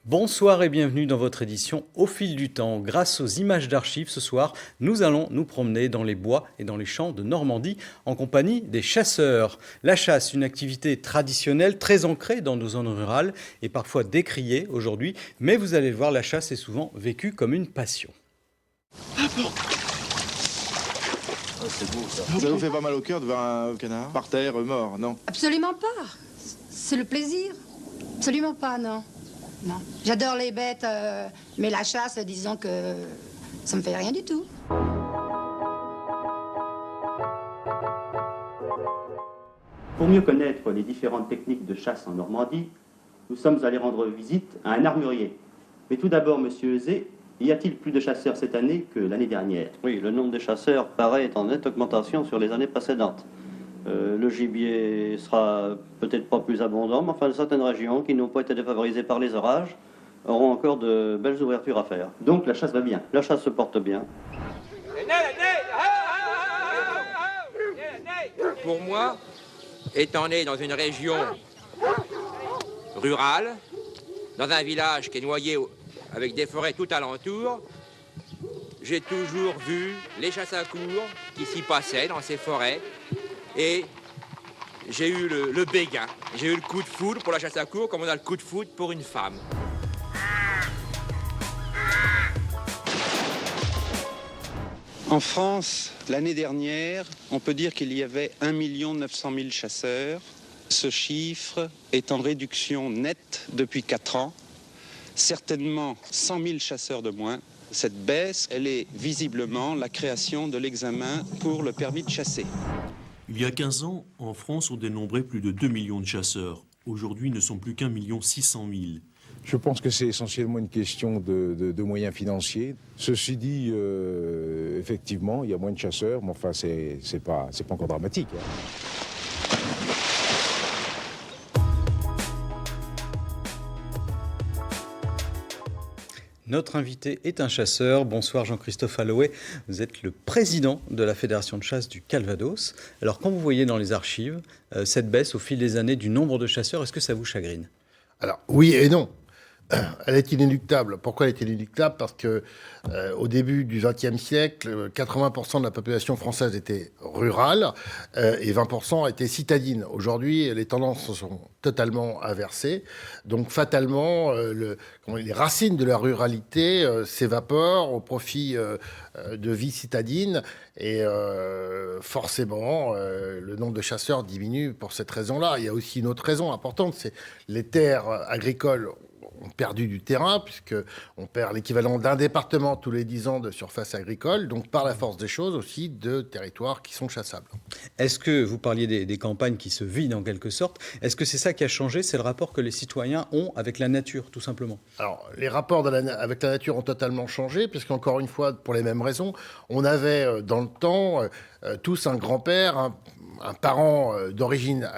Bonsoir et bienvenue dans votre édition Au fil du temps. Grâce aux images d'archives, ce soir, nous allons nous promener dans les bois et dans les champs de Normandie en compagnie des chasseurs. La chasse, une activité traditionnelle très ancrée dans nos zones rurales et parfois décriée aujourd'hui, mais vous allez le voir, la chasse est souvent vécue comme une passion. C'est beau ça. Ça vous fait pas mal au cœur de voir un canard par terre, mort, non? Absolument pas. C'est le plaisir. Absolument pas, non. Non. J'adore les bêtes, mais la chasse, disons que ça me fait rien du tout. Pour mieux connaître les différentes techniques de chasse en Normandie, nous sommes allés rendre visite à un armurier. Mais tout d'abord, monsieur Euzet, y a-t-il plus de chasseurs cette année que l'année dernière? Oui, le nombre de chasseurs paraît être en nette augmentation sur les années précédentes. Le gibier sera peut-être pas plus abondant, mais enfin certaines régions qui n'ont pas été défavorisées par les orages auront encore de belles ouvertures à faire. Donc la chasse va bien. La chasse se porte bien. Pour moi, étant né dans une région rurale, dans un village qui est noyé avec des forêts tout alentour, j'ai toujours vu les chasses à courre qui s'y passaient dans ces forêts. Et j'ai eu le béguin, j'ai eu le coup de foudre pour la chasse à courre comme on a le coup de foudre pour une femme. En France, l'année dernière, on peut dire qu'il y avait 1 900 000 chasseurs. Ce chiffre est en réduction nette depuis 4 ans. Certainement 100 000 chasseurs de moins. Cette baisse, elle est visiblement la création de l'examen pour le permis de chasser. Il y a 15 ans, en France, on dénombrait plus de 2 millions de chasseurs. Aujourd'hui, ils ne sont plus qu'1 600 000. Je pense que c'est essentiellement une question de moyens financiers. Ceci dit, effectivement, il y a moins de chasseurs, mais enfin, c'est pas encore dramatique. Notre invité est un chasseur. Bonsoir Jean-Christophe Allouet. Vous êtes le président de la Fédération de chasse du Calvados. Alors quand vous voyez dans les archives cette baisse au fil des années du nombre de chasseurs, est-ce que ça vous chagrine? Alors oui et non. Elle est inéluctable. Pourquoi elle est inéluctable? Parce que au début du XXe siècle, 80% de la population française était rurale et 20% était citadine. Aujourd'hui, les tendances sont totalement inversées. Donc fatalement, les racines de la ruralité s'évaporent au profit de vie citadine et forcément, le nombre de chasseurs diminue pour cette raison-là. Il y a aussi une autre raison importante, c'est les terres agricoles ont perdu du terrain, puisqu'on perd l'équivalent d'un département tous les 10 ans de surface agricole, donc par la force des choses aussi de territoires qui sont chassables. Est-ce que, vous parliez des campagnes qui se vident en quelque sorte, est-ce que c'est ça qui a changé? C'est le rapport que les citoyens ont avec la nature, tout simplement? Alors, les rapports avec la nature ont totalement changé, puisqu'encore une fois, pour les mêmes raisons, on avait dans le temps tous un grand-père, un parent d'origine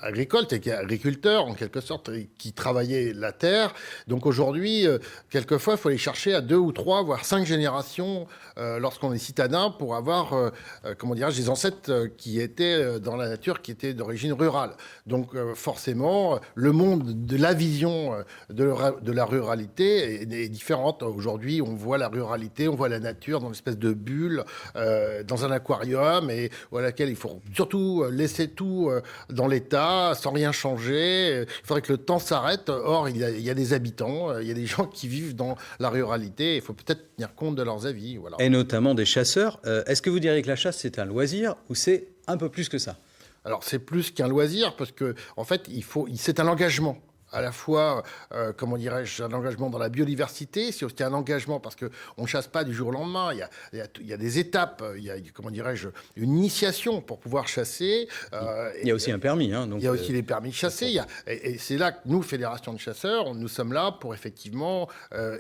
agricole, agriculteur en quelque sorte, qui travaillait la terre. Donc aujourd'hui, quelquefois, il faut aller chercher à 2 ou 3, voire 5 générations lorsqu'on est citadin pour avoir, des ancêtres qui étaient dans la nature, qui étaient d'origine rurale. Donc forcément, le monde de la vision de la ruralité est différente. Aujourd'hui, on voit la ruralité, on voit la nature dans une espèce de bulle, dans un aquarium, et à laquelle il faut surtout laisser tout dans l'état, sans rien changer. Il faudrait que le temps s'arrête. Or, il y a des habitants, il y a des gens qui vivent dans la ruralité. Il faut peut-être tenir compte de leurs avis. Voilà. Et notamment des chasseurs. Est-ce que vous diriez que la chasse, c'est un loisir ou c'est un peu plus que ça? Alors, c'est plus qu'un loisir parce que, en fait, c'est un engagement. À la fois, un engagement dans la biodiversité, c'est aussi un engagement parce qu'on ne chasse pas du jour au lendemain. Il y a des étapes, il y a, une initiation pour pouvoir chasser. Il y a aussi un permis. Il y a aussi les permis de chasser. Et c'est là que nous, Fédération de chasseurs, nous sommes là pour effectivement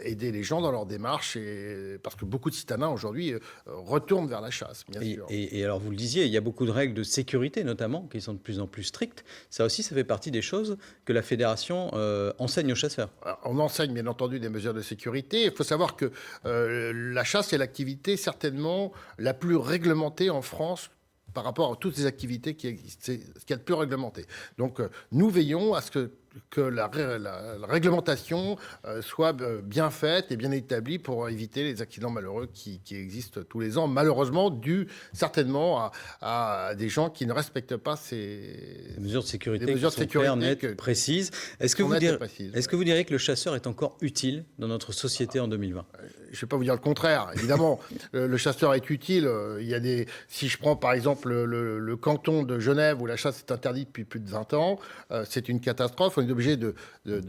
aider les gens dans leur démarche. Parce que beaucoup de citadins aujourd'hui retournent vers la chasse, bien sûr. Et alors, vous le disiez, il y a beaucoup de règles de sécurité notamment qui sont de plus en plus strictes. Ça aussi, ça fait partie des choses que la Fédération enseigne aux chasseurs. Alors, on enseigne bien entendu des mesures de sécurité. Il faut savoir que la chasse est l'activité certainement la plus réglementée en France par rapport à toutes les activités qui existent. C'est ce qu'il y a de plus réglementé. Donc nous veillons à ce que que la réglementation soit bien faite et bien établie pour éviter les accidents malheureux qui existent tous les ans, malheureusement, dû certainement à des gens qui ne respectent pas ces mesures de sécurité, claires, nettes, précises. Est-ce que vous diriez que le chasseur est encore utile dans notre société en 2020 ? Je ne vais pas vous dire le contraire. Évidemment, le chasseur est utile. Si je prends par exemple le canton de Genève où la chasse est interdite depuis plus de 20 ans, c'est une catastrophe. On est obligé de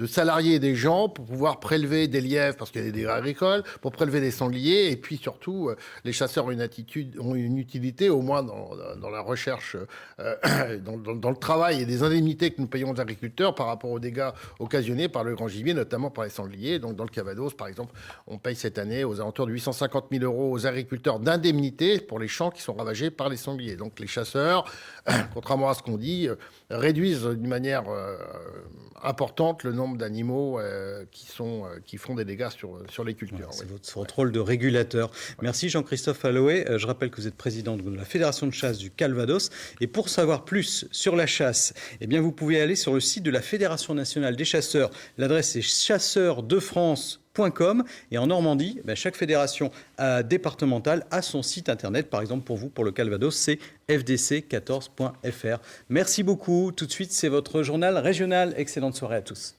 salarier des gens pour pouvoir prélever des lièvres parce qu'il y a des dégâts agricoles, pour prélever des sangliers. Et puis surtout, les chasseurs ont une utilité, au moins dans la recherche, dans le travail et des indemnités que nous payons aux agriculteurs par rapport aux dégâts occasionnés par le grand gibier, notamment par les sangliers. Donc dans le Calvados, par exemple, on paye cette année aux alentours de 850 000 € aux agriculteurs d'indemnités pour les champs qui sont ravagés par les sangliers. Donc les chasseurs, contrairement à ce qu'on dit, réduisent d'une manière importante le nombre d'animaux qui font des dégâts sur les cultures. C'est votre rôle de régulateur. Merci Jean-Christophe Alloué. Je rappelle que vous êtes président de la Fédération de chasse du Calvados. Et pour savoir plus sur la chasse, eh bien vous pouvez aller sur le site de la Fédération nationale des chasseurs. L'adresse est chasseurdefrance.com. Et en Normandie, chaque fédération départementale a son site internet. Par exemple, pour vous, pour le Calvados, c'est fdc14.fr. Merci beaucoup. Tout de suite, c'est votre journal régional. Excellente soirée à tous.